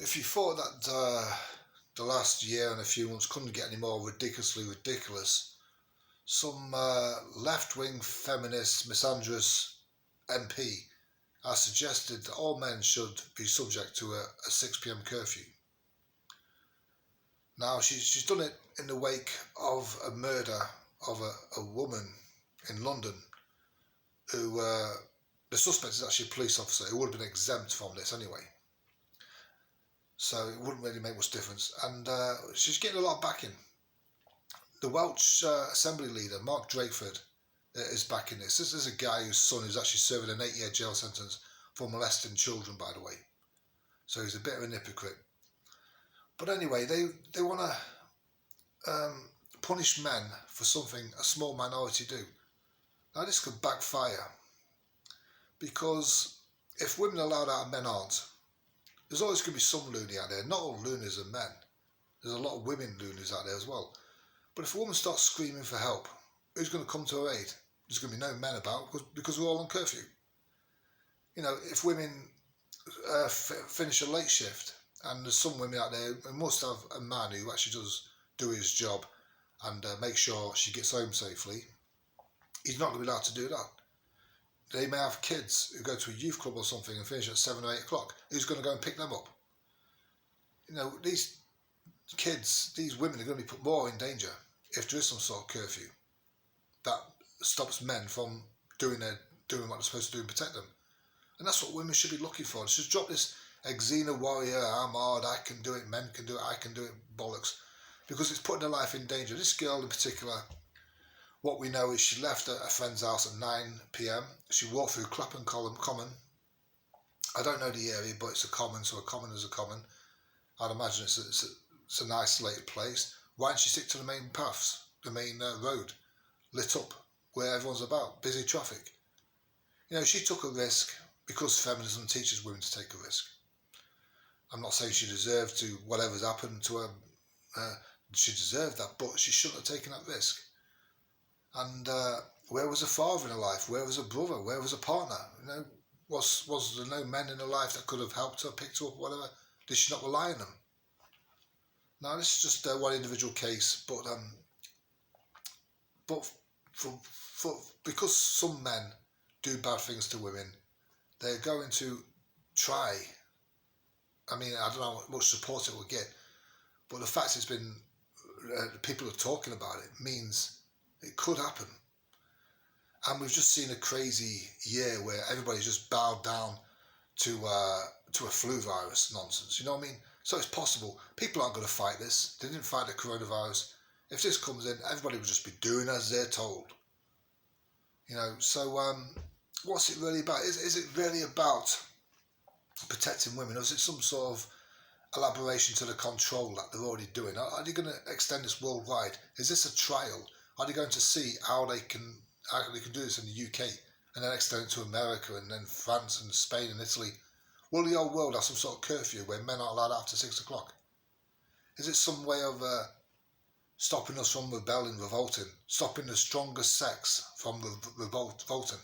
If you thought that the last year and a few months couldn't get any more ridiculously ridiculous, some left-wing feminist misandrous MP has suggested that all men should be subject to a 6 p.m. curfew. Now, she's done it in the wake of a murder of a woman in London who, the suspect is actually a police officer who would have been exempt from this anyway. So it wouldn't really make much difference. And she's getting a lot of backing. The Welsh Assembly leader, Mark Drakeford, is backing this. This is a guy whose son is actually serving an 8-year jail sentence for molesting children, by the way. So he's a bit of an hypocrite. But anyway, they want to punish men for something a small minority do. Now this could backfire, because if women are allowed out and men aren't, there's always going to be some loony out there. Not all loonies are men. There's a lot of women loonies out there as well. But if a woman starts screaming for help, who's going to come to her aid? There's going to be no men about because we're all on curfew. You know, if women finish a late shift, and there's some women out there who must have a man who actually does do his job and make sure she gets home safely, he's not going to be allowed to do that. They may have kids who go to a youth club or something and finish at 7 or 8 o'clock. Who's going to go and pick them up? You know, these kids, these women are going to be put more in danger if there is some sort of curfew that stops men from doing what they're supposed to do and protect them. And that's what women should be looking for. They should drop this Xena warrior, I'm hard, I can do it, men can do it, I can do it bollocks, because it's putting their life in danger. This girl in particular, what we know is she left a friend's house at 9 p.m. She walked through Clapham Common. I don't know the area, but it's a common, so a common is a common. I'd imagine it's an isolated place. Why didn't she stick to the main paths, the main road, lit up, where everyone's about, busy traffic? You know, she took a risk because feminism teaches women to take a risk. I'm not saying she deserved to, whatever's happened to her, she deserved that, but she shouldn't have taken that risk. And where was her father in her life? Where was her brother? Where was her partner? You know, was there no men in her life that could have helped her, picked her up, whatever? Did she not rely on them? Now, this is just one individual case, but because some men do bad things to women, they're going to try. I mean, I don't know how much support it will get, but the fact it's been people are talking about it means it could happen. And we've just seen a crazy year where everybody's just bowed down to a flu virus nonsense. You know what I mean? So it's possible. People aren't going to fight this. They didn't fight the coronavirus. If this comes in, everybody will just be doing as they're told. You know, so what's it really about? Is it really about protecting women, or is it some sort of elaboration to the control that they're already doing? Are they going to extend this worldwide? Is this a trial? Are they going to see how they can do this in the UK and then extend it to America and then France and Spain and Italy? Will the whole world have some sort of curfew where men aren't allowed after 6 o'clock? Is it some way of stopping us from rebelling, revolting, stopping the strongest sex from revolting?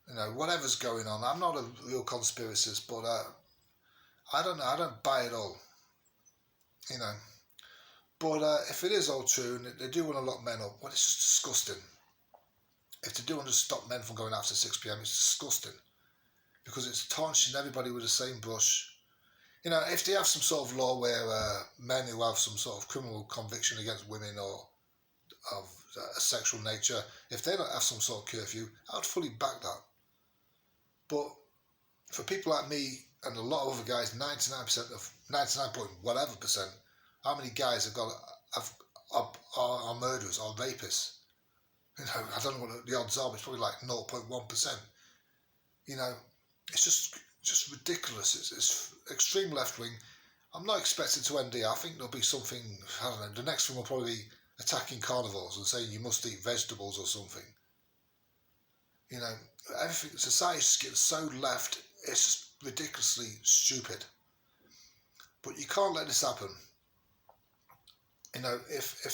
You know, whatever's going on. I'm not a real conspiracist, but I don't know. I don't buy it all. You know. But if it is all true and they do want to lock men up, well, it's just disgusting. If they do want to stop men from going after 6 p.m, it's disgusting. Because it's tarnishing everybody with the same brush. You know, if they have some sort of law where men who have some sort of criminal conviction against women or of a sexual nature, if they don't have some sort of curfew, I would fully back that. But for people like me and a lot of other guys, 99% of 99 point whatever percent, how many guys are murderers or rapists? You know, I don't know what the odds are, but it's probably like 0.1%. You know, it's just ridiculous. It's extreme left wing. I'm not expecting to end here. I think there'll be something, I don't know, the next one will probably be attacking carnivores and saying you must eat vegetables or something. You know, everything, society's just getting so left, it's just ridiculously stupid. But you can't let this happen. You know, if